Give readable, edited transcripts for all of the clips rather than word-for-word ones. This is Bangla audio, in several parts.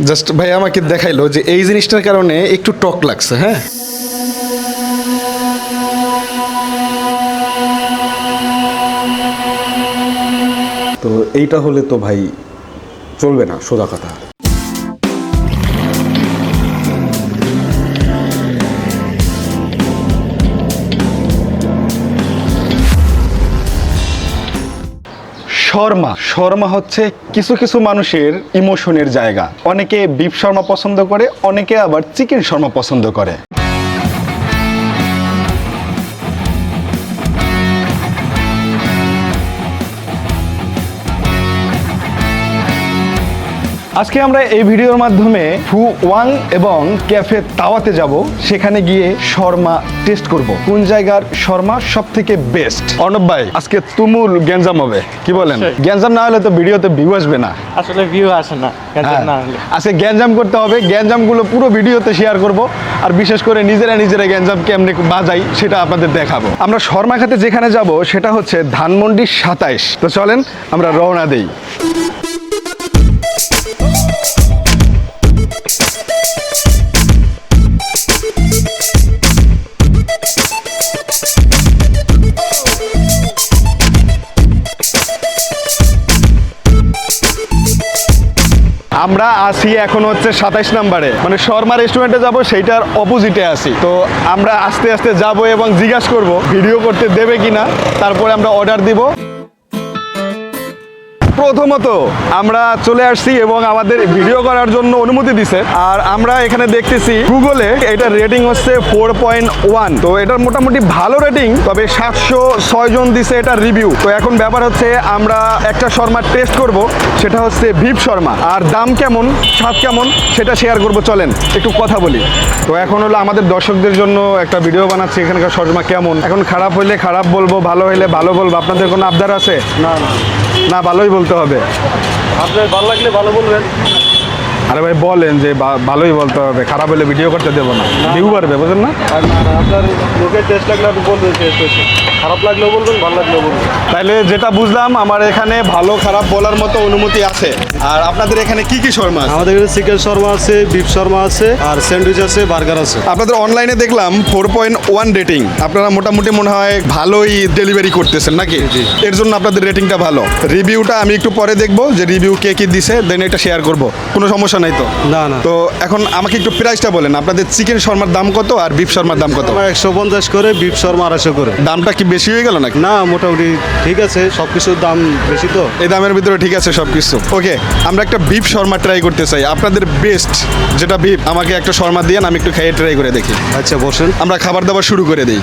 জাস্ট ভাই আমাকে দেখাইলো যে এই জিনিসটার কারণে একটু টক লাগছে। হ্যাঁ, তো এইটা হলে তো ভাই চলবে না, সোজা কথা। শর্মা হচ্ছে কিছু কিছু মানুষের ইমোশনের জায়গা। অনেকে বিফ শর্মা পছন্দ করে, অনেকে আবার চিকেন শর্মা পছন্দ করে। আজকে আমরা এই ভিডিওর মাধ্যমে ফু ওয়াং এবং ক্যাফে তাওয়াতে যাব। সেখানে গিয়ে শর্মা টেস্ট করব, কোন জায়গার শর্মা সব থেকে বেস্ট। অর্ণব ভাই, আজকে তুমুল গ্যাঞ্জাম হবে, কি বলেন? গ্যাঞ্জাম না হলে তো ভিডিওতে ভিউ আসবে না। আসলে ভিউ আসে না গ্যাঞ্জাম না হলে। আজকে গ্যাঞ্জাম করতে হবে, গ্যাঞ্জামগুলো পুরো ভিডিওতে শেয়ার করব, আর বিশেষ করে নিজেরা গ্যাঞ্জাম কেমনে বাজাই সেটা আপনাদের দেখাবো। আমরা শর্মা খেতে যেখানে যাব সেটা হচ্ছে ধানমন্ডি 27। তো চলেন আমরা রওনা দেই। আমরা আসি এখন হচ্ছে 27 নম্বরে, মানে শর্মা রেস্টুরেন্টে যাব, সেইটার অপোজিটে আসি। তো আমরা আস্তে আস্তে যাব এবং জিজ্ঞাসা করব ভিডিও করতে দেবে কিনা, তারপরে আমরা অর্ডার দিব। প্রথমত আমরা চলে আসছি এবং আমাদের ভিডিও করার জন্য অনুমতি দিছে। আর আমরা এখানে দেখতেছি গুগলে এটার রেটিং হচ্ছে 4.1। তো এটার মোটামুটি ভালো রেটিং, তবে 706 জন দিছে এটার রিভিউ। তো এখন ব্যাপার হচ্ছে আমরা একটা শর্মা টেস্ট করব, সেটা হচ্ছে বিফ শর্মা। আর দাম কেমন, স্বাদ কেমন সেটা শেয়ার করব, চলেন একটু কথা বলি। তো এখন হলো আমাদের দর্শকদের জন্য একটা ভিডিও বানাচ্ছি, এখানকার শর্মা কেমন। এখন খারাপ হইলে খারাপ বলবো, ভালো হইলে ভালো বলবো। আপনাদের কোনো আবদার আছে? না, ভালোই বলতে হবে। আপনার ভালো লাগলে ভালো বলবেন। আরে ভাই বলেন যে ভালোই বলতে হবে, খারাপ হলে ভিডিও করতে দেবো না, ভিউ বাড়বে, বুঝলেন না? আপনার লোকের টেস্ট লাগলে আপনি বলবেন টেস্ট হয়েছে, খারাপ লাগলেও বলবেন, ভালো লাগলেও বলবেন। তাইলে যেটা বুঝলাম, আমার এখানে ভালো খারাপ বলার মতো অনুমতি আছে। আর আপনাদের এখানে কি কি শর্মা আছে? আমাদের এখানে চিকেন শর্মা আছে, বিফ শর্মা আছে, আর স্যান্ডউইচ আছে, বার্গার আছে। আপনাদের অনলাইনে দেখলাম 4.1 রেটিং। আপনারা মোটামুটি মনে হয় ভালোই ডেলিভারি করতেছেন নাকি? এর জন্য আপনাদের রেটিংটা ভালো। রিভিউটা আমি একটু পরে দেখবো যে রিভিউ কে কি দিছে, দেন এটা শেয়ার করব, কোনো সমস্যা নাই তো? না। তো এখন আমাকে একটু প্রাইসটা বলেন, আপনাদের চিকেন শর্মার দাম কত আর বিফ শর্মার দাম কত? 150 করে, বিফ শর্মা 250 করে। দামটা কি বেশি হয়ে গেল নাকি? না, মোটামুটি ঠিক আছে, সব কিছুর দাম বেশি তো। এই দামের ভিতরে ঠিক আছে সব কিছু। ওকে, আমরা একটা বিফ শর্মা ট্রাই করতে চাই। আপনাদের বেস্ট যেটা বিফ, আমাকে একটা শর্মা দিয়ে আমি একটু খেয়ে ট্রাই করে দেখি। আচ্ছা বসেন, আমরা খাবার দাবার শুরু করে দিই।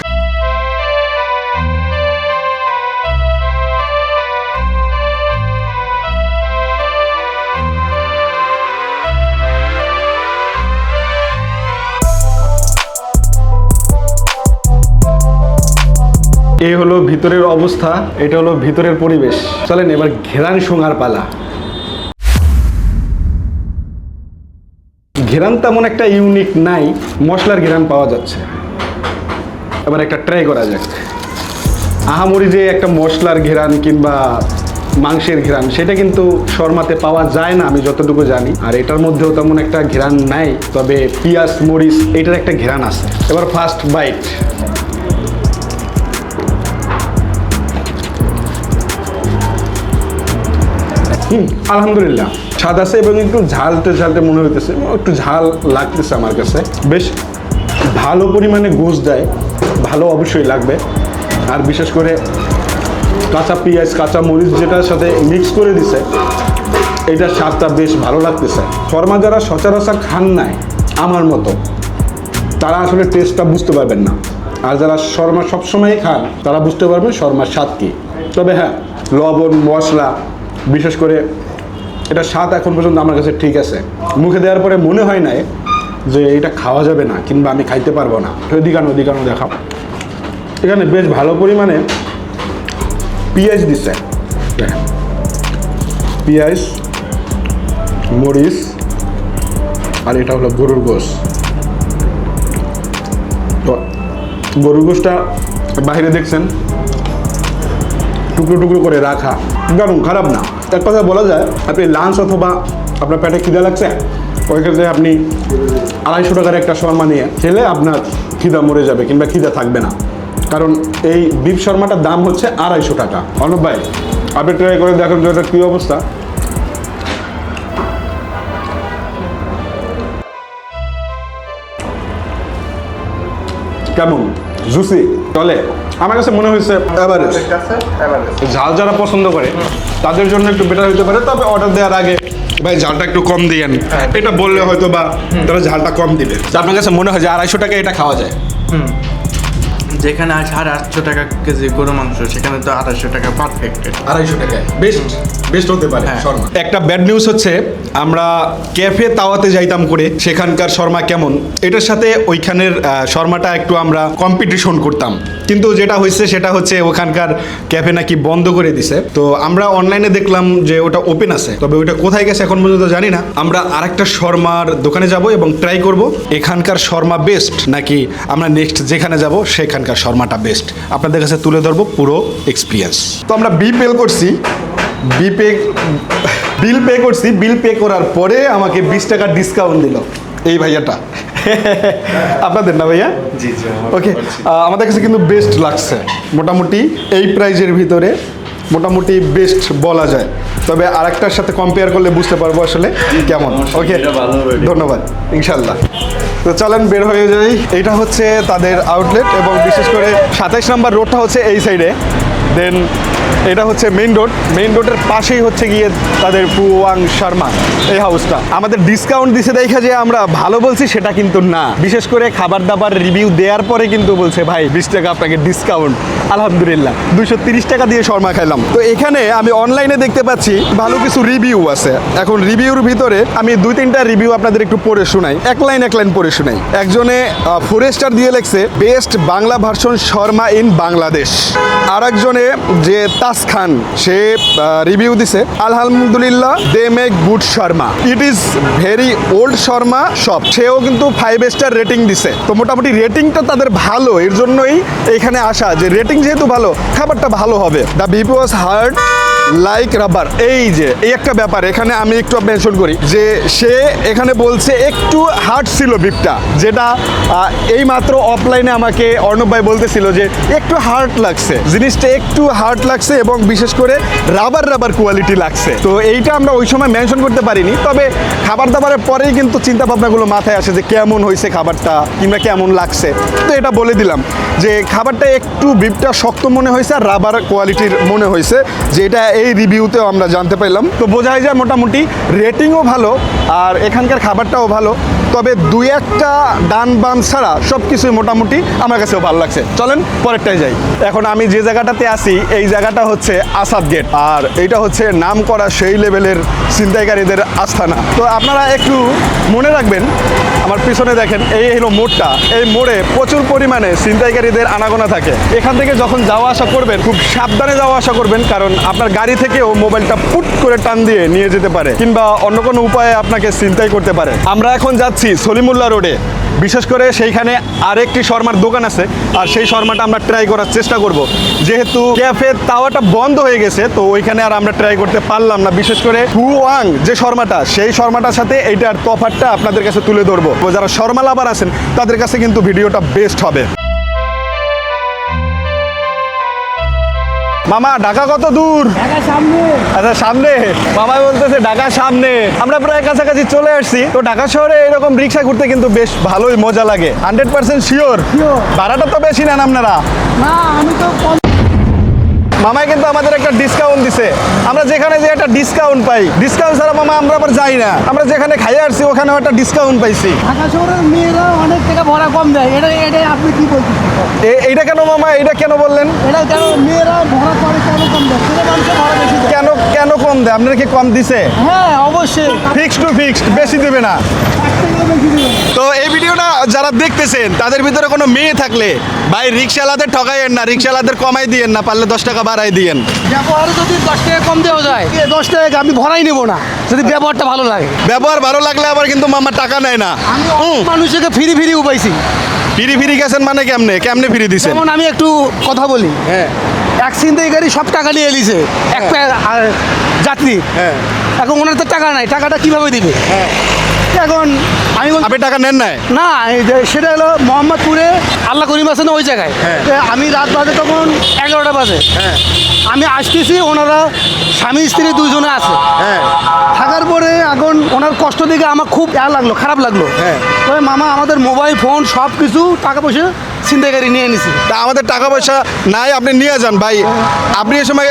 এই হলো ভিতরের অবস্থা, এটা হলো ভিতরের পরিবেশ। চলেন এবার ঘেরান শোঙার পালা। ঘেরান তেমন একটা ইউনিক নাই, মশলার ঘেরান পাওয়া যাচ্ছে। এবার একটা ট্রাই করা যাক। আহামরি যে একটা মশলার ঘেরান কিংবা মাংসের ঘেরান, সেটা কিন্তু শর্মাতে পাওয়া যায় না আমি যতটুকু জানি। আর এটার মধ্যেও তেমন একটা ঘেরান নাই, তবে পিঁয়াজ মরিচ এটার একটা ঘেরান আছে। এবার ফার্স্ট বাইট। আলহামদুলিল্লাহ স্বাদ আছে এবং একটু ঝালতে মনে হইতেছে, একটু ঝাল লাগতেছে আমার কাছে। বেশ ভালো পরিমাণে গোশ দেয়, ভালো অবশ্যই লাগবে। আর বিশেষ করে কাঁচা পেঁয়াজ কাঁচা মরিচ যেটার সাথে মিক্স করে দিছে, এইটার স্বাদটা বেশ ভালো লাগতেছে। শর্মা যারা সচরাচর খান নাই আমার মতো, তারা আসলে টেস্টটা বুঝতে পারবেন না। আর যারা শর্মা সবসময় খান তারা বুঝতে পারবেন শর্মার স্বাদ কী। তবে হ্যাঁ, লবণ মশলা বিশেষ করে এটা স্বাদ এখন পর্যন্ত আমার কাছে ঠিক আছে। মুখে দেওয়ার পরে মনে হয় নাই যে এটা খাওয়া যাবে না কিংবা আমি খাইতে পারবো না। ওদিকানো দেখাও। এখানে বেশ ভালো পরিমাণে পেঁয়াজ দিচ্ছে, পেঁয়াজ মরিচ, আর এটা হলো গরুর গোশ। তো গরুর গোশটা বাইরে দেখছেন টুকরো টুকরো করে রাখা, দারুণ, খারাপ না। এক কথা বলা যায়, আপনি লাঞ্চ অথবা আপনার পেটে খিদে লাগছে, ওই ক্ষেত্রে আপনি 250 টাকার একটা শর্মা নিয়ে খেলে আপনার খিদা মরে যাবে কিংবা খিদা থাকবে না, কারণ এই বিফ শর্মাটার দাম হচ্ছে 250 টাকা। অনুপ ভাই, আপনি ট্রাই করে দেখেন যে এটা কী অবস্থা। কেমন জুসি চলে? আমার কাছে মনে হয়েছে এভারেজ। ঝাল যারা পছন্দ করে তাদের জন্য একটু বেটার হতে পারে, তবে অর্ডার দেওয়ার আগে ভাই ঝালটা একটু কম দিয়েন, এটা বললে হয়তো বা তারা ঝালটা কম দিবে। তো আপনার কাছে মনে হয় যে 250 টাকা এটা খাওয়া যায়? যেখানে 850 টাকা কেজি গরু মাংস, সেখানে তো 250 টাকা পারফেক্ট। 250 টাকায় বেস্ট হতে পারে শর্মা। একটা ব্যাড নিউজ হচ্ছে, আমরা ক্যাফে তাওয়াতে যাইতাম করে সেখানকার শর্মা কেমন, এটার সাথে ওইখানের শর্মাটা একটু আমরা কম্পিটিশন করতাম, কিন্তু যেটা হয়েছে সেটা হচ্ছে ওখানকার ক্যাফে নাকি বন্ধ করে দিছে। তো আমরা অনলাইনে দেখলাম যে ওটা ওপেন আছে, তবে ওইটা কোথায় গেছে এখন পর্যন্ত জানি না। আমরা আরেকটা শর্মার দোকানে যাব এবং ট্রাই করব এখানকার শর্মা বেস্ট নাকি আমরা নেক্সট যেখানে যাব সেখানকার শর্মাটা বেস্ট, আপনাদের কাছে তুলে ধরবো পুরো এক্সপিরিয়েন্স। তো আমরা বিল পে করার পরে আমাকে 20 টাকা ডিসকাউন্ট দিল এই ভাইয়াটা। আপনাদের না ভাইয়া? জি জি। ওকে, আমাদের কাছে কিন্তু বেস্ট লাগছে, মোটামুটি এই প্রাইজের ভিতরে মোটামুটি বেস্ট বলা যায়, তবে আরেকটার সাথে কম্পেয়ার করলে বুঝতে পারবো আসলে কেমন। ওকে, ধন্যবাদ, ইনশাল্লাহ। তো চলেন বের হয়ে যাই। এটা হচ্ছে তাদের আউটলেট, এবং বিশেষ করে 27 নম্বর রোডটা হচ্ছে এই সাইডে, দেন এটা হচ্ছে মেইন রোডের পাশেই হচ্ছে গিয়ে তাদের পুয়াং শর্মা এই হাউসটা। আমাদের ডিসকাউন্ট দিছে দেখা যে আমরা ভালো বলছি সেটা কিন্তু না, বিশেষ করে খাবার দাবার রিভিউ দেওয়ার পরে কিন্তু বলছে ভাই 20 টাকা আপনাকে ডিসকাউন্ট। আলহামদুলিল্লাহ 230 টাকা দিয়ে শর্মা খাইলাম। তো এখানে আমি অনলাইনে দেখতে পাচ্ছি ভালো কিছু রিভিউ আছে। এখন রিভিউর ভিতরে আমি 2-3টা রিভিউ আপনাদের একটু পড়ে শোনাই, এক লাইন পড়ে শোনাই। একজনে 4 স্টার দিয়ে লেখছে best Bangla version shawarma in Bangladesh. আর একজনে যে তাস খান, সে রিভিউ দিছে আলহামদুলিল্লাহ they make good shawarma, it is very old shawarma shop. সেও কিন্তু 5 স্টার রেটিং দিছে। তো মোটামুটি রেটিংটা তাদের ভালো, এর জন্যই এখানে আসা, যে রেটিং যেহেতু ভালো খাবারটা ভালো হবে। The beep was hard like rubber. এই যে এই একটা ব্যাপার এখানে আমি একটু মেনশন করি, যে সে এখানে বলছে একটু হার্ড ছিল বিপটা, যেটা এই মাত্র অফলাইনে আমাকে অর্ণব ভাই বলতেছিল যে একটু হার্ড লাগছে, জিনিসটা একটু হার্ড লাগছে, এবং বিশেষ করে রাবার কোয়ালিটি লাগছে। তো এইটা আমরা ওই সময় মেনশন করতে পারিনি, তবে খাবার দাবারের পরেই কিন্তু চিন্তা ভাবনাগুলো মাথায় আসে যে কেমন হয়েছে খাবারটা কিংবা কেমন লাগছে। তো এটা বলে দিলাম যে খাবারটা একটু বিপটা শক্ত মনে হয়েছে আর রাবার কোয়ালিটির মনে হয়েছে, যেটা এই রিভিউতেও আমরা জানতে পারলাম। তো বোঝাই যায় মোটামুটি রেটিংও ভালো আর এখানকার খাবারটাও ভালো, তবে 2-1টা ডান বাম ছাড়া সব কিছুই মোটামুটি আমার কাছেও ভালো লাগছে। চলেন পরেরটায় যাই। এখন আমি যে জায়গাটাতে আছি এই জায়গাটা হচ্ছে আসাদ গেট, আর এইটা হচ্ছে নাম করা সেই লেভেলের ছিনতাইকারীদের আস্থানা। তো আপনারা একটু মনে রাখবেন, আমার পিছনে দেখেন এই হলো মোড়টা, এই মোড়ে প্রচুর পরিমাণে ছিনতাইকারীদের আনাগোনা থাকে। এখান থেকে যখন যাওয়া আসা করবেন খুব সাবধানে যাওয়া আসা করবেন, কারণ আপনার গাড়ি থেকেও মোবাইলটা পুট করে টান দিয়ে নিয়ে যেতে পারে কিংবা অন্য কোনো উপায়ে আপনাকে ছিনতাই করতে পারে। আমরা এখন যাচ্ছি সলিমুল্লাহ রোডে, বিশেষ করে সেইখানে আরেকটি শর্মার দোকান আছে, আর সেই শর্মাটা আমরা ট্রাই করার চেষ্টা করব। যেহেতু ক্যাফে তাওয়াটা বন্ধ হয়ে গেছে, তো ওইখানে আর আমরা ট্রাই করতে পারলাম না। বিশেষ করে পুয়াং যে শর্মাটা, সেই শর্মাটার সাথে এইটার তফাৎটা আপনাদের কাছে তুলে ধরবো। যারা শর্মা লাভার আছেন তাদের কাছে কিন্তু ভিডিওটা বেস্ট হবে। মামা ঢাকা কত দূর? আচ্ছা সামনে, মামাই বলতেছে ঢাকা সামনে। আমরা প্রায় কাছাকাছি চলে আসছি। তো ঢাকা শহরে এরকম রিক্সা ঘুরতে কিন্তু বেশ ভালোই মজা লাগে। 100% শিওর? ভাড়াটা তো বেশি নেন আপনারা? না আমি তো মামাই কিন্তু আমাদের একটা ডিসকাউন্ট দিছে। আমরা যেখানে যে একটা ডিসকাউন্ট পাই, ডিসকাউন্ট ছাড়া মামা আমরা আবার যাই না। আমরা যেখানে খাইয়ে আসছি ওখানেও একটা ডিসকাউন্ট পাইছি। ঢাকা শহরের মেয়েরা অনেক টাকা ভাড়া কম দেয়, এটাই আপনি কি বলতেছেন? এইটা কেন মামা, এইটা কেন বললেন? এটা কেন মেয়েরা ভাড়া করে কেন কম দেয়? ছেলে মানুষের ভাড়া বেশি দেয়। কেন কম দেয়? আপনারা কি কম দিছে? হ্যাঁ অবশ্যই, ফিক্সড টু ফিক্সড, বেশি দেবে না। বেশি দেবে। তো এই ভিডিওটা যারা দেখতেছেন তাদের ভিতরে কোনো মেয়ে থাকলে ভাই রিক্সাওয়ালাদের ঠকাইয়েন না, রিক্সাওয়ালাদের কমাই দিয়েন না, পারলে 10 টাকা বাড়াই দিয়েন। ব্যবহারে যদি 10 টাকা কম দেওয়া যায়, 10 টাকা আমি ভরাই নেব না, যদি ব্যবহারটা ভালো লাগে। ব্যবহার ভালো লাগলে আবার কিন্তু মামা টাকা নেয় না। আমি মানুষকে ফ্রি উপাইছি। ফিরি গেছেন মানে কেমনে ফিরি দিছেন? যেমন আমি একটু কথা বলি, হ্যাঁ, এক ছিনতাইকারী সব টাকা নিয়ে এলিছে এক যাত্রী। হ্যাঁ, এখন ওনার তো টাকা নাই, টাকাটা কিভাবে দিবে? এখন আমি আপনি টাকা নেন নাই? না, এই যে সেটা হলো মোহাম্মদপুরে আল্লাহ করিম আছে না ওই জায়গায়। তো আমি রাত বাজে তখন 11টা বাজে। আমি আসতেছি, ওনারা স্বামী স্ত্রী দুইজনে আছে। থাকার পরে এখন ওনার কষ্ট দেখে আমার খুব লাগলো, খারাপ লাগলো। তবে মামা আমাদের মোবাইল ফোন সব কিছু টাকা পয়সা ছিনতাইকারী নিয়ে নিছি। তা আমাদের টাকা পয়সা নাই, আপনি নিয়ে যান ভাই। আপনি এই সময়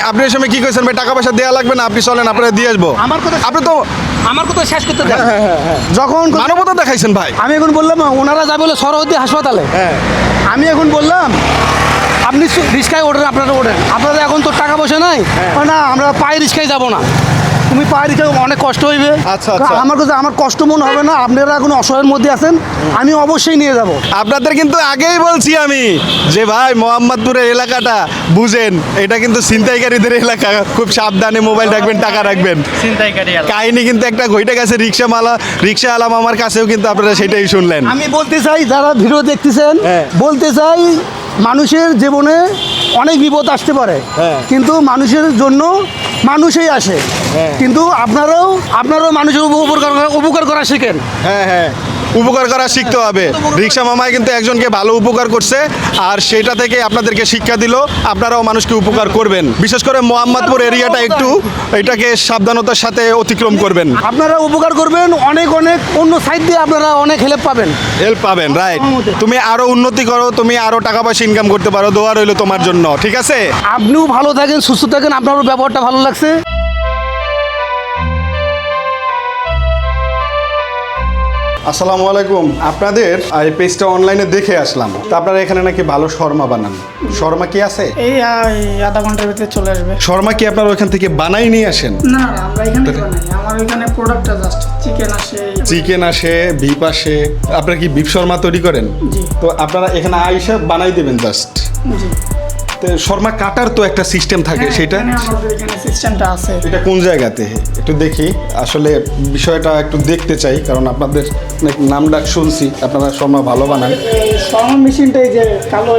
আপনি এই সময় কি কইছেন ভাই? টাকা পয়সা দেওয়া লাগবে না, আপনি চলেন, আপনারা দিয়ে আসবো। আপনি তো আমার কথা শেষ করতে দেন। যখন মানবতা দেখাইছেন ভাই। আমি এখন বললাম ওনারা যাবে বলে সরহদ্দি হাসপাতালে। আমি এখন বললাম আপনি রিক্সায় ওঠেন, আপনারা ওঠেন, আপনাদের এখন তো টাকা পয়সা নাই। না, আমরা পায়ে রিক্সায় যাবো না, তুমি পায়ে রিক্সায় অনেক কষ্ট হইবে। আচ্ছা, আচ্ছা। আমার কাছে আমার কষ্ট মনে হবে না, আপনারা এখন অসহায়ের মধ্যে আছেন, আমি অবশ্যই নিয়ে যাব। আপনাদের কিন্তু আগেই বলছি আমি যে ভাই মোহাম্মদপুরের এলাকাটা বুঝেন, এটা কিন্তু ছিনতাইকারীদের এলাকা, খুব সাবধানে মোবাইল রাখবেন, টাকা রাখবেন। ছিনতাইকারী কাহিনী কিন্তু একটা ঘটে গেছে রিক্সাওয়ালা আমার কাছেও কিন্তু আপনারা সেটাই শুনলেন। আমি বলতে চাই, যারা ভিডিও দেখতেছেন, বলতে চাই মানুষের জীবনে অনেক বিপদ আসতে পারে, কিন্তু মানুষের জন্য মানুষই আসে। কিন্তু আপনারাও মানুষের উপকার করা শিখেন। হ্যাঁ, উপকার করা শিখতে হবে। রিক্সা মামায় কিন্তু একজনকে ভালো উপকার করছে, আর সেটা থেকে আপনাদেরকে শিক্ষা দিল আপনারাও মানুষকে উপকার করবেন। বিশেষ করে মোহাম্মদপুর এরিয়াটা একটু এটাকে সাবধানতার সাথে অতিক্রম করবেন। আপনারা উপকার করবেন, অনেক অন্য সাইড দিয়ে আপনারা অনেক হেল্প পাবেন। রাইট। তুমি আরো উন্নতি করো, তুমি আরো টাকা পয়সা ইনকাম করতে পারো, দোয়া রইলো তোমার জন্য, ঠিক আছে? আপনিও ভালো থাকেন, সুস্থ থাকেন, আপনারও ব্যবহারটা ভালো লাগছে। আসসালামু আলাইকুম। আপনাদের এই পেজটা অনলাইনে দেখে আসলাম, তো আপনারা এখানে নাকি ভালো শর্মা বানান। শর্মা কি আছে? এই আধা ঘন্টার ভিতরে চলে আসবে। শর্মা কি আপনারা ওইখান থেকে বানাই নিয়ে আসেন? না, আমরা এখানে বানাই। আমার ওইখানে প্রোডাক্টটা জাস্ট চিকেন আসে, বিফ আসে। আপনারা কি বিফ শর্মা তৈরি করেন? জি। তো আপনারা এখানে আইসা বানাই দেবেন জাস্ট? জি। তো শর্মা কাটার তো একটা সিস্টেম থাকে, সেটা আমাদের এখানে সিস্টেমটা আছে। এটা কোন জায়গাতে একটু দেখি, আসলে বিষয়টা একটু দেখতে চাই, কারণ আপনাদের নাম ডাক শুনছি, আপনারা শর্মা ভালো বানান। শর্মা মেশিনটা এই যে কালো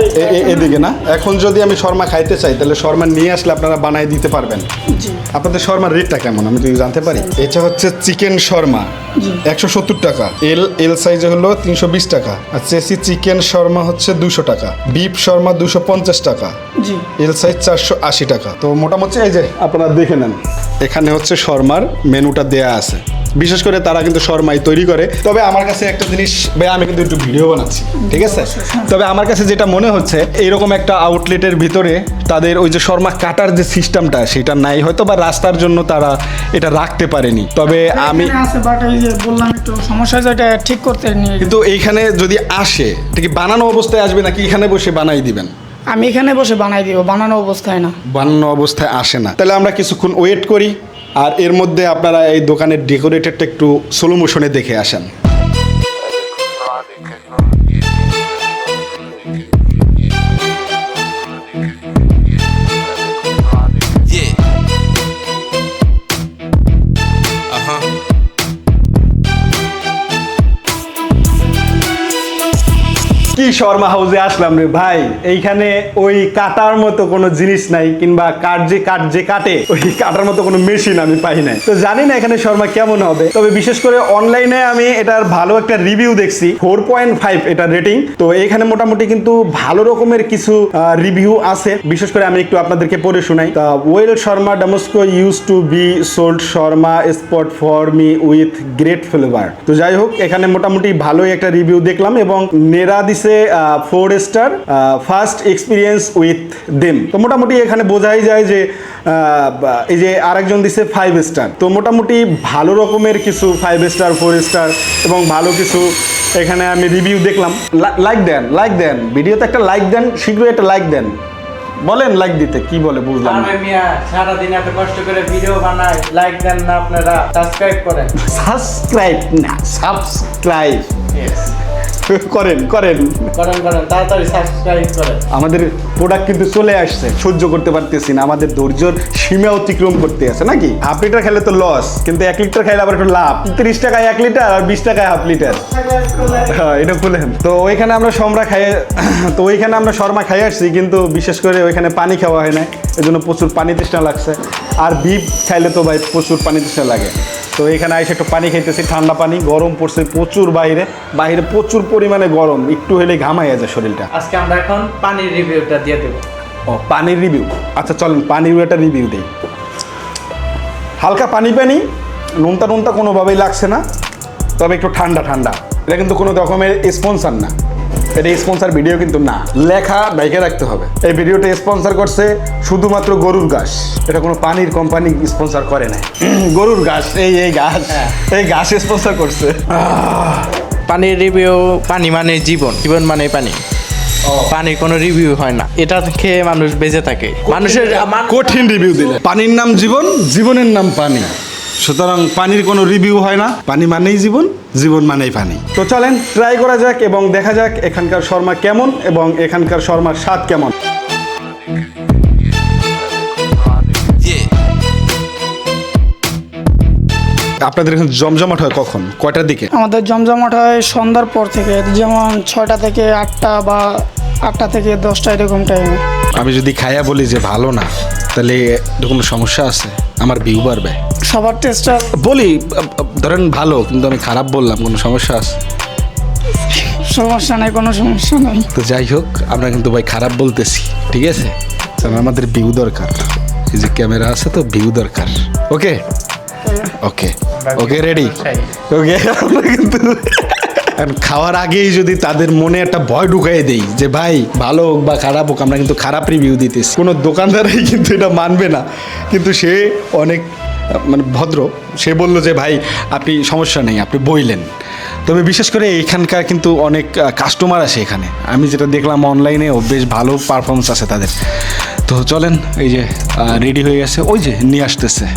এদিকে না? এখন যদি আমি শর্মা খাইতে চাই, তাহলে শর্মা নিয়ে আসলে আপনারা বানাই দিতে পারবেন? জি। আপনাদের শর্মার রেটটা কেমন আমি যদি জানতে পারি? এটা হচ্ছে চিকেন শর্মা 170 টাকা, এল সাইজে হলো 320 টাকা, আর চেসি চিকেন শর্মা হচ্ছে 200 টাকা, বিফ শর্মা 250 টাকা, জি। এল সাইজ 480 টাকা। তো মোটামুটি এই যে আপনারা দেখে নেন, এখানে হচ্ছে শর্মার মেনুটা দেয়া আছে। বিশেষ করে তারা কিন্তু শর্মাই তৈরি করে। তবে আমার কাছে একটা জিনিস ভাই, আমি কিন্তু একটু ভিডিও বানাচ্ছি, ঠিক আছে? তবে আমার কাছে যেটা মনে হচ্ছে, এইরকম একটা আউটলেটের ভিতরে তাদের ওই যে শর্মা কাটার যে সিস্টেমটা, সেটা নাই হয়তো, বা রাস্তার জন্য তারা এটা রাখতে পারেনি। তবে আমি আছে, বাট এই যে বললাম একটু সমস্যা হয়েছে, এটা ঠিক করতে নিয়ে। কিন্তু এইখানে যদি আসে, এটা কি বানানো অবস্থায় আসবে নাকি এখানে বসে বানাই দিবেন? আমি এখানে বসে বানাই দিব, বানানো অবস্থায় না। বানানো অবস্থায় আসে না? তাহলে আমরা কিছুক্ষণ ওয়েট করি, আর এর মধ্যে আপনারা এই দোকানের ডেকোরেটেডটা একটু স্লো মোশনে দেখে আসেন। কি শর্মা হাউসে আসলাম রে ভাই, এইখানে ওই কাটার মতো কোনো জিনিস নাই, কিংবা কাট যে কাটে ওই কাটার মতো কোনো মেশিন আমি পাই নাই। তো জানি না এখানে শর্মা কেমন হবে, তবে বিশেষ করে অনলাইনে আমি এটার ভালো একটা রিভিউ দেখছি, 4.5 এটা রেটিং। তো এখানে মোটামুটি কিন্তু ভালো রকমের কিছু রিভিউ আছে। বিশেষ করে আমি একটু আপনাদেরকে পড়ে শোনাই। Well shawarma Damascus use to be sold shawarma spot for me with great flavour. তো যাই হোক, এখানে মোটামুটি ভালোই একটা রিভিউ দেখলাম, এবং নেরা দিছে 4 star, first experience with them. তো মোটামুটি এখানে বোঝাই যায় যে এই যে আরেকজন দিছে 5 স্টার। তো মোটামুটি ভালো রকমের কিছু 5 স্টার, 4 স্টার এবং ভালো কিছু এখানে আমি রিভিউ দেখলাম। লাইক দেন ভিডিওতে একটা লাইক দেন, শীঘ্রই একটা লাইক দেন। বলেন লাইক দিতে কি বলে, বুঝলাম না। মিয়া সারাদিন এত কষ্ট করে ভিডিও বানায়, লাইক দেন না আপনারা, সাবস্ক্রাইব করেন। সাবস্ক্রাইব না, সাবস্ক্রাইব করেন তাড়াতাড়ি সাবস্ক্রাইব করেন। আমাদের প্রোডাক্ট কিন্তু চলে আসছে, সহ্য করতে পারতেছি না, আমাদের ধৈর্যর সীমা অতিক্রম করতে আছে নাকি। হাফ লিটার খেলে তো লস, কিন্তু 1 লিটার খাইলে আবার একটু লাভ। 30 টাকায় 1 লিটার আর 20 টাকায় হাফ লিটার। হ্যাঁ, এটা খুলেন। তো ওইখানে আমরা শর্মা খাই আসছি, কিন্তু বিশেষ করে ওইখানে পানি খাওয়া হয় না, এজন্য প্রচুর পানি তৃষ্ণা লাগছে। আর বিফ খাইলে তো ভাই প্রচুর পানি তৃষ্ণা লাগে। তো এখানে এসে একটু পানি খাইতেছি, ঠান্ডা পানি, গরম পড়ছে প্রচুর, বাইরে প্রচুর পরিমাণে গরম, একটু হলে ঘামাইয়া যায় শরীরটা। আজকে আমরা এখন পানির রিভিউটা দিয়ে দেবো। ও পানির রিভিউ, আচ্ছা চলেন পানির একটা রিভিউ দিই। হালকা পানি পানি, নোনতা নোনতা কোনোভাবেই লাগছে না, তবে একটু ঠান্ডা ঠান্ডা। এটা কিন্তু কোনো রকমের স্পন্সার না, এটা স্পন্সার ভিডিও কিন্তু না, লেখা বাইকে রাখতে হবে। এই ভিডিওটা স্পন্সার করছে শুধুমাত্র গরুর ঘাস, এটা কোনো পানির কোম্পানি স্পন্সার করে না। গরুর ঘাস, এই ঘাস, এই ঘাস স্পন্সার করছে। পানির রিভিউ, পানি মানে জীবন, জীবন মানে পানি। পানির কোনো রিভিউ হয় না, এটা খেয়ে মানুষ বেঁচে থাকে। মানুষের কঠিন রিভিউ দিলে, পানির নাম জীবন, জীবনের নাম পানি, সুতরাং পানির কোনো রিভিউ হয় না। পানি মানেই জীবন, জীবন মানেই পানি। তো চলেন ট্রাই করা যাক এবং দেখা যাক এখানকার শর্মা কেমন এবং এখানকার শর্মার স্বাদ কেমন। আপনাদের এখানে জমজমাট হয় কখন, কয়টার দিকে? আমাদের জমজমাট হয় সন্ধ্যার পর থেকে, যেমন 6টা থেকে 8টা বা 8টা থেকে 10টা এরকম টাইমে। আমি যদি খাইয়া বলি যে ভালো না, তাহলে কোনো সমস্যা আছে? আমার ভিউ বাড়বে? সবার টেস্টটা বলি ধরেন ভালো, কিন্তু আমি খারাপ বললাম, কোনো সমস্যা আছে? সমস্যা নেই, কোনো সমস্যা নেই। তো যাই হোক, আমরা কিন্তু ভাই খারাপ বলতেছি, ঠিক আছে? কারণ আমাদের ভিউ দরকার, এই যে ক্যামেরা আছে তো ভিউ দরকার। ওকে ওকে ওকে, রেডি? ওকে। আমরা কিন্তু খাওয়ার আগেই যদি তাদের মনে একটা ভয় ঢুকাই দেই যে ভাই ভালো হোক বা খারাপ হোক, আমরা কিন্তু খারাপ রিভিউ দিতেছি, কোনো দোকানদারই কিন্তু এটা মানবে না। কিন্তু সে অনেক মানে ভদ্র, সে বললো যে ভাই আপনি সমস্যা নেই, আপনি বইলেন। তবে বিশেষ করে এখানকার কিন্তু অনেক কাস্টমার আসে এখানে, আমি যেটা দেখলাম অনলাইনেও বেশ ভালো পারফরমেন্স আছে তাদের। তো চলেন, এই যে রেডি হয়ে গেছে, ওই যে নিয়ে আসতেছে।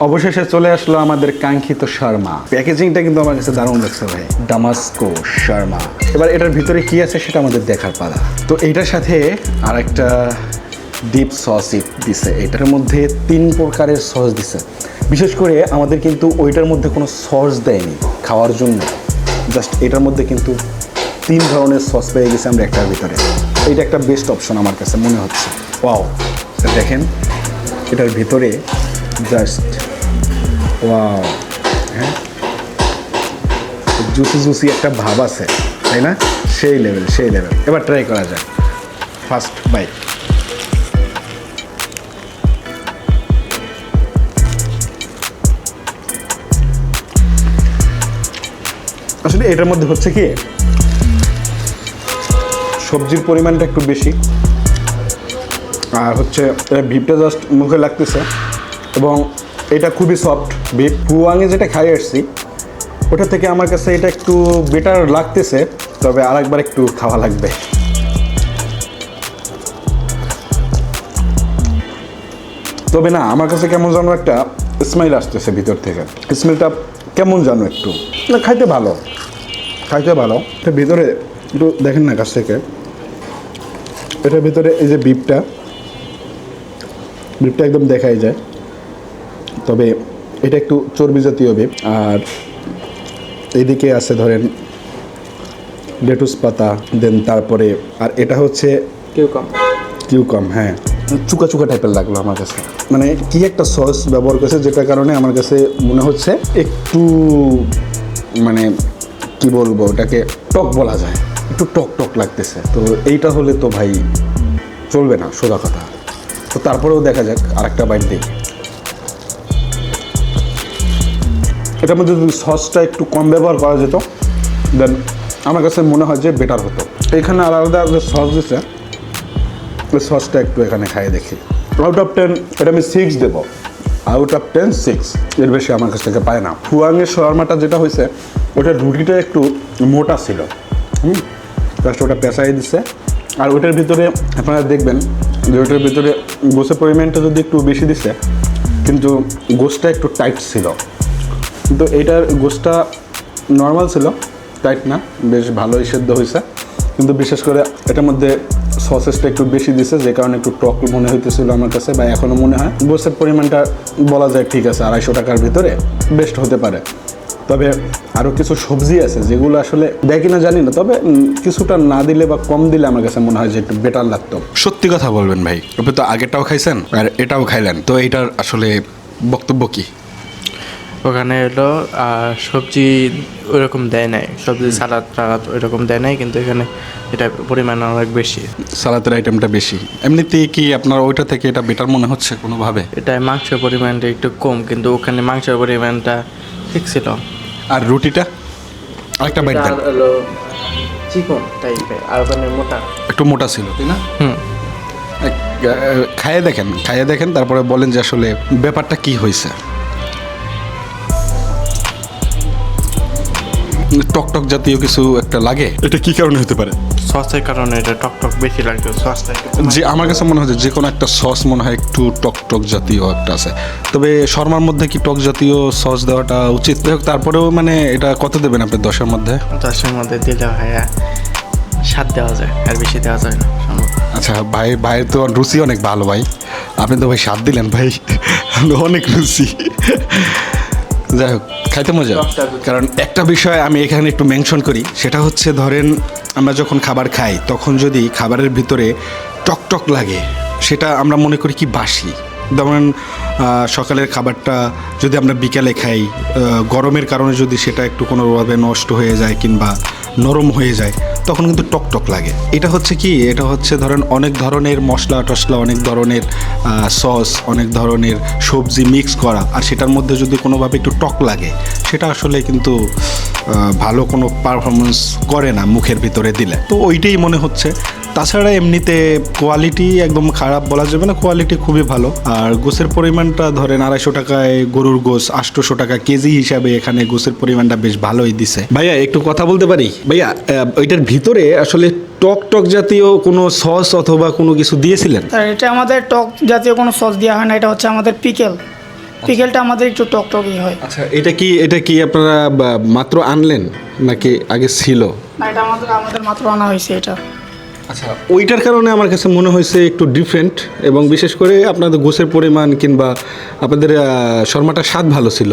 অবশেষে চলে আসলো আমাদের কাঙ্ক্ষিত শর্মা। প্যাকেজিংটা কিন্তু আমার কাছে দারুণ লাগছে ভাই, ডামাস্কো শর্মা। এবার এটার ভিতরে কি আছে সেটা আমাদের দেখার পালা। তো এইটার সাথে আর একটা ডিপ সসই দিছে, এটার মধ্যে 3 প্রকারের সস দিছে। বিশেষ করে আমাদের কিন্তু ওইটার মধ্যে কোনো সস দেয়নি খাওয়ার জন্য, জাস্ট এটার মধ্যে কিন্তু 3 ধরনের সস পেয়ে গেছে আমরা একটার ভিতরে। এইটা একটা বেস্ট অপশন আমার কাছে মনে হচ্ছে। ওয়াও, দেখেন এটার ভিতরে জাস্ট ওয়াও, হ্যাঁ জুসি জুসি একটা ভাব আছে, তাই না? সেই লেভেল, সেই লেভেল। এবার ট্রাই করা যায়, ফার্স্ট বাইট। আসলে এটার মধ্যে হচ্ছে কি, সবজির পরিমাণটা একটু বেশি, আর হচ্ছে বিফটা জাস্ট মুখে লাগতেছে, এবং এটা খুবই সফট বিফ। পুয়াঙে যেটা খাই আসছি ওটা থেকে আমার কাছে এটা একটু বেটার লাগতেছে, তবে আরেকবার একটু খাওয়া লাগবে। তবে না, আমার কাছে কেমন যেন একটা স্মেল আসতেছে ভিতর থেকে, স্মেলটা কেমন জানো একটু, খাইতে ভালো, খাইতে ভালো। এটা ভিতরে একটু দেখেন না কাছ থেকে, এটার ভিতরে এই যে বিফটা একদম দেখাই যায়, তবে এটা একটু চর্বি জাতীয় বিফ। আর এইদিকে আছে ধরেন লেটুস পাতা, দেন তারপরে আর এটা হচ্ছে কিউকাম, হ্যাঁ চুকা চুকা টাইপের লাগলো আমার কাছে। মানে কি একটা সস ব্যবহার করেছে, যেটার কারণে আমার কাছে মনে হচ্ছে একটু মানে কি বলবো, ওটাকে টক বলা যায়, একটু টক টক লাগতেছে। তো এইটা হলে তো ভাই চলবে না, সোজা কথা। তো তারপরেও দেখা যাক, আরেকটা বাইট দিই। এটার মধ্যে যদি সসটা একটু কম ব্যবহার করা যেত, দেন আমার কাছে মনে হয় যে বেটার হতো। এখানে আলাদা যে সস দিচ্ছে, ওই সসটা একটু এখানে খাইয়ে দেখি। আউট অফ 10 এটা আমি 6 দেবো, আউট অফ 10 6, এর বেশি আমার কাছ থেকে পায় না। ফুয়াংয়ের শর্মাটা যেটা হয়েছে, ওটার রুটিটা একটু মোটা ছিল, জাস্ট ওটা পেঁচাই দিচ্ছে। আর ওটার ভিতরে আপনারা দেখবেন যে ওটার ভিতরে গোসের পরিমাণটা যদি একটু বেশি দিচ্ছে, কিন্তু গোসটা একটু টাইট ছিল। কিন্তু এইটার গোসটা নর্মাল ছিল, টাইট না, বেশ ভালোই সেদ্ধ হয়েছে। কিন্তু বিশেষ করে এটার মধ্যে সসেসটা একটু বেশি দিছে, যে কারণে একটু টক মনে হইতেছিল আমার কাছে, বা এখনও মনে হয়। গোসের পরিমাণটা বলা যায় ঠিক আছে, 250 টাকার ভিতরে বেস্ট হতে পারে। তবে আরও কিছু সবজি আছে যেগুলো আসলে দেয় কিনা জানি না, তবে কিছুটা না দিলে বা কম দিলে আমার কাছে মনে হয় যে একটু বেটার লাগতো। সত্যি কথা বলবেন ভাই, আপনি তো আগেরটাও খাইছেন আর এটাও খাইলেন, তো এইটার আসলে বক্তব্য কি? ওখানে হলো সবজি ওইরকম দেয় নাই, সবজি সালাদ টালাদ ওইরকম দেয় নাই, কিন্তু এখানে এটা পরিমাণ অনেক বেশি। সালাদের আইটেমটা বেশি। এমনিতেই কি আপনার ওইটা থেকে এটা বেটার মনে হচ্ছে কোনোভাবে? এটা মাংসের পরিমাণটা একটু কম, কিন্তু ওখানে মাংসের পরিমাণটা ঠিক ছিল। আর রুটিটা আরেকটা বাইট দেন। হলো চিকন টাইপের, আর ওখানে মোটা, একটু মোটা ছিল তাই না? হুম। খাইয়ে দেখেন তারপরে বলেন যে আসলে ব্যাপারটা কি হয়েছে। টকটক জাতীয় কিছু একটা লাগে, এটা কি কারণে হতে পারে? সসের কারণে এটা টকটক বেশি লাগবে। সসটা যে আমার কাছে মনে হচ্ছে যে কোনো একটা সস মনে হয় একটু টকটক জাতীয় একটা আছে, তবে শর্মার মধ্যে কি টক জাতীয় সস দেওয়াটা উচিত? তারপরেও মানে এটা কত দেবেন আপনি 10-এর মধ্যে? 10-এর মধ্যে দিলে হয় 7 দেওয়া যায়, আর বেশি দেওয়া যায় না সম্ভব। আচ্ছা ভাইয়ের তো রুচি অনেক ভালো ভাই, আপনি তো ভাই 7 দিলেন ভাই, অনেক রুচি। যাই হোক, খাইতে মজা। কারণ একটা বিষয় আমি এখানে একটু মেনশন করি, সেটা হচ্ছে ধরেন আমরা যখন খাবার খাই তখন যদি খাবারের ভিতরে টকটক লাগে, সেটা আমরা মনে করি কি বাসি। যেমন সকালের খাবারটা যদি আমরা বিকালে খাই, গরমের কারণে যদি সেটা একটু কোনোভাবে নষ্ট হয়ে যায় কিংবা নরম হয়ে যায়, তখন কিন্তু টকটক লাগে। এটা হচ্ছে কি, এটা হচ্ছে ধরেন অনেক ধরনের মশলা টশলা, অনেক ধরনের সস, অনেক ধরনের সবজি মিক্স করা, আর সেটার মধ্যে যদি কোনোভাবে একটু টক লাগে, সেটা আসলে কিন্তু ভালো কোনো পারফরমেন্স করে না মুখের ভিতরে দিলে। তো ওইটাই মনে হচ্ছে। তাছাড়া এমনিতে কোয়ালিটি একদম খারাপ বলা যাবে না, কোয়ালিটি খুবই ভালো। আর গোসের পরিমাণটা ধরেন 250 টাকায় গরুর গোস, 800 টাকা কেজি হিসাবে এখানে গোসের পরিমাণটা বেশ ভালোই দিছে। ভাইয়া একটু কথা বলতে পারি? ভাইয়া ওইটার ভিতরে আসলে টক জাতীয় কোনো সস অথবা কোনো কিছু দিয়েছিলেন? আর এটা আমাদের টক জাতীয় কোনো সস দেওয়া হয় না, এটা হচ্ছে আমাদের পিকেলটা আমাদের একটু টকটকই হয়। আচ্ছা, এটা কি আপনারা মাত্র আনলেন নাকি আগে ছিল? না, এটা আমাদের মাত্র আনা হয়েছে এটা। আচ্ছা, ওইটার কারণে আমার কাছে মনে হয়েছে একটু ডিফারেন্ট, এবং বিশেষ করে আপনাদের গোসের পরিমাণ কিংবা আপনাদের শর্মাটার স্বাদ ভালো ছিল,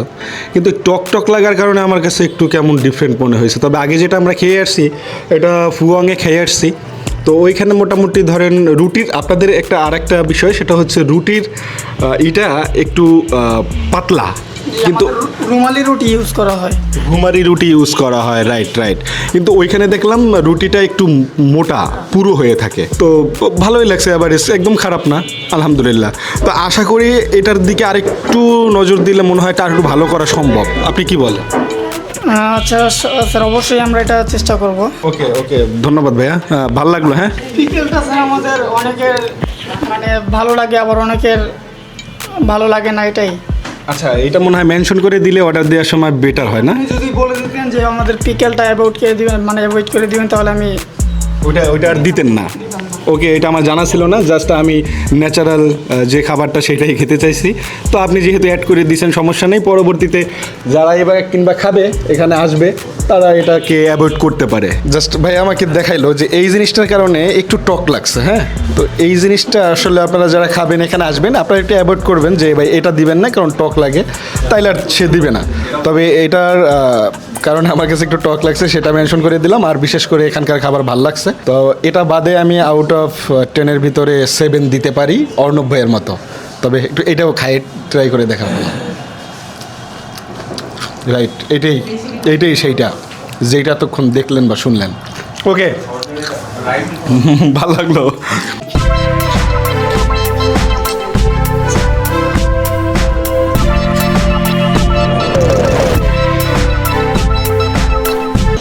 কিন্তু টক লাগার কারণে আমার কাছে একটু কেমন ডিফারেন্ট মনে হয়েছে। তবে আগে যেটা আমরা খেয়ে আসছি, এটা ফুয়াংয়ে খেয়ে আসছি, তো ওইখানে মোটামুটি ধরেন রুটির আপনাদের আরেকটা বিষয়, সেটা হচ্ছে রুটির এটা একটু পাতলা, কিন্তু রুমালি রুটি ইউজ করা হয়। ঘুমারি রুটি ইউজ করা হয়, রাইট। কিন্তু ওইখানে দেখলাম রুটিটা একটু মোটা পুরো হয়ে থাকে, তো ভালোই লাগছে, আবার একদম খারাপ না, আলহামদুলিল্লাহ। তো আশা করি এটার দিকে আরেকটু নজর দিলে মনে হয় এটা আরেকটু ভালো করা সম্ভব। আপনি কি বলেন? আচ্ছা স্যার, অবশ্যই আমরা এটা চেষ্টা করব। ওকে, ধন্যবাদ ভাইয়া, ভালো লাগলো। হ্যাঁ, পিকেলটা স্যার আমাদের অনেকের মানে ভালো লাগে, আবার অনেকের ভালো লাগে না, এটাই। আচ্ছা, এটা মনে হয় মেনশন করে দিলে অর্ডার দেওয়ার সময় বেটার হয় না? আপনি যদি বলে দিতেন যে আমাদের পিকেলটা অ্যাভয়েড করে দিবেন, তাহলে আমি ওইটা আর দিতেন না। ওকে, এটা আমার জানা ছিল না, জাস্ট আমি ন্যাচারাল যে খাবারটা সেটাই খেতে চাইছি। তো আপনি যেহেতু অ্যাড করে দিয়েছেন, সমস্যা নেই। পরবর্তীতে যারা এবার কিংবা খাবে এখানে আসবে, তারা এটাকে অ্যাভয়েড করতে পারে। জাস্ট ভাই আমাকে দেখাইলো যে এই জিনিসটার কারণে একটু টক লাগছে। হ্যাঁ, তো এই জিনিসটা আসলে আপনারা যারা খাবেন, এখানে আসবেন, আপনারা একটু অ্যাভয়েড করবেন যে ভাই এটা দিবেন না, কারণ টক লাগে, তাইলে আর সে দিবে না। তবে এটার কারণে আমার কাছে একটু টক লাগছে, সেটা মেনশন করে দিলাম। আর বিশেষ করে এখানকার খাবার ভালো লাগছে, তো এটা বাদে আমি আউট অফ 10-এর ভিতরে 7 দিতে পারি অর্ণব ভাইয়ের মতো। তবে একটু এটাও খাইয়ে ট্রাই করে দেখাবো। রাইট, এইটাই সেইটা যেটা এতক্ষণ দেখলেন বা শুনলেন। ওকে, ভালো লাগলো।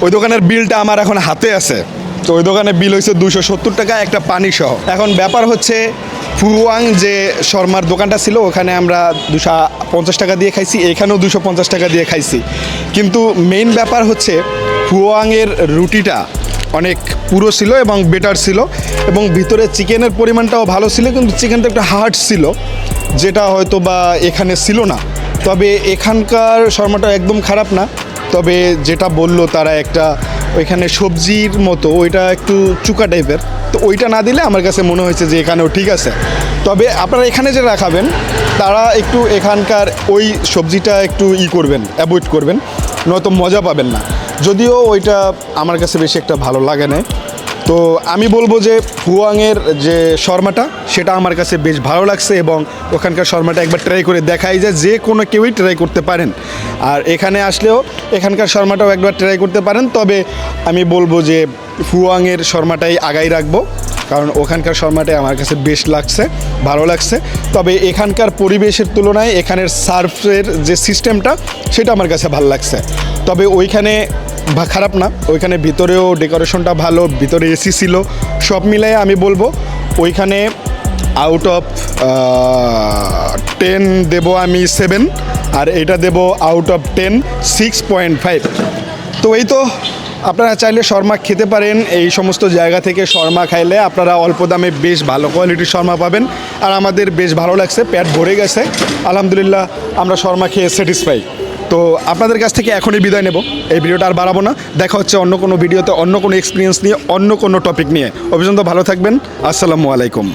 ওই দোকানের বিলটা আমার এখন হাতে আছে, তো ওই দোকানে বিল হয়েছে 270 টাকা একটা পানি সহ। এখন ব্যাপার হচ্ছে ফুয়াং যে শর্মার দোকানটা ছিল, ওখানে আমরা 250 টাকা দিয়ে খাইছি, এখানেও 250 টাকা দিয়ে খাইছি। কিন্তু মেইন ব্যাপার হচ্ছে ফুয়াংয়ের রুটিটা অনেক পুরো ছিল এবং বেটার ছিল, এবং ভিতরে চিকেনের পরিমাণটাও ভালো ছিল, কিন্তু চিকেনটা একটু হার্ড ছিল, যেটা হয়তো বা এখানে ছিল না। তবে এখানকার শর্মাটা একদম খারাপ না, তবে যেটা বললো তারা একটা ওইখানে সবজির মতো ওইটা একটু চুকা টাইপের, তো ওইটা না দিলে আমার কাছে মনে হয়েছে যে এখানেও ঠিক আছে। তবে আপনারা এখানে যারা খাবেন তারা একটু এখানকার ওই সবজিটা একটু করবেন, অ্যাভয়েড করবেন, নয়তো মজা পাবেন না। যদিও ওইটা আমার কাছে বেশি একটা ভালো লাগে না। তো আমি বলবো যে ফুয়াংয়ের যে শর্মাটা সেটা আমার কাছে বেশ ভালো লাগছে, এবং ওখানকার শর্মাটা একবার ট্রাই করে দেখাই যায়, যে কোনো কেউই ট্রাই করতে পারেন। আর এখানে আসলেও এখানকার শর্মাটাও একবার ট্রাই করতে পারেন। তবে আমি বলবো যে ফুয়াংয়ের শর্মাটাই আগাই রাখবো, কারণ ওখানকার শর্মাটাই আমার কাছে বেশ লাগছে, ভালো লাগছে। তবে এখানকার পরিবেশের তুলনায় এখানের সার্ভের যে সিস্টেমটা সেটা আমার কাছে ভালো লাগছে। তবে ওইখানে খারাপ না, ওইখানে ভিতরেও ডেকোরেশনটা ভালো, ভিতরে এসি ছিল, সব মিলাই আমি বলবো ওইখানে আউট অফ 10 দেবো আমি 7, আর এটা দেবো আউট অফ 10 6.5। তো এই তো, আপনারা চাইলে শর্মা খেতে পারেন। এই সমস্ত জায়গা থেকে শর্মা খাইলে আপনারা অল্প দামে বেশ ভালো কোয়ালিটির শর্মা পাবেন। আর আমাদের বেশ ভালো লাগছে, পেট ভরে গেছে আলহামদুলিল্লাহ, আমরা শর্মা খেয়ে স্যাটিসফাই। তো আপনাদের কাছ থেকে এখনই বিদায় নেব, এই ভিডিওটা আর বাড়াবো না। দেখা হচ্ছে অন্য কোনো ভিডিওতে, অন্য কোনো এক্সপিরিয়েন্স নিয়ে, অন্য কোনো টপিক নিয়ে। অবশ্যই ভালো থাকবেন, আসসালামু আলাইকুম।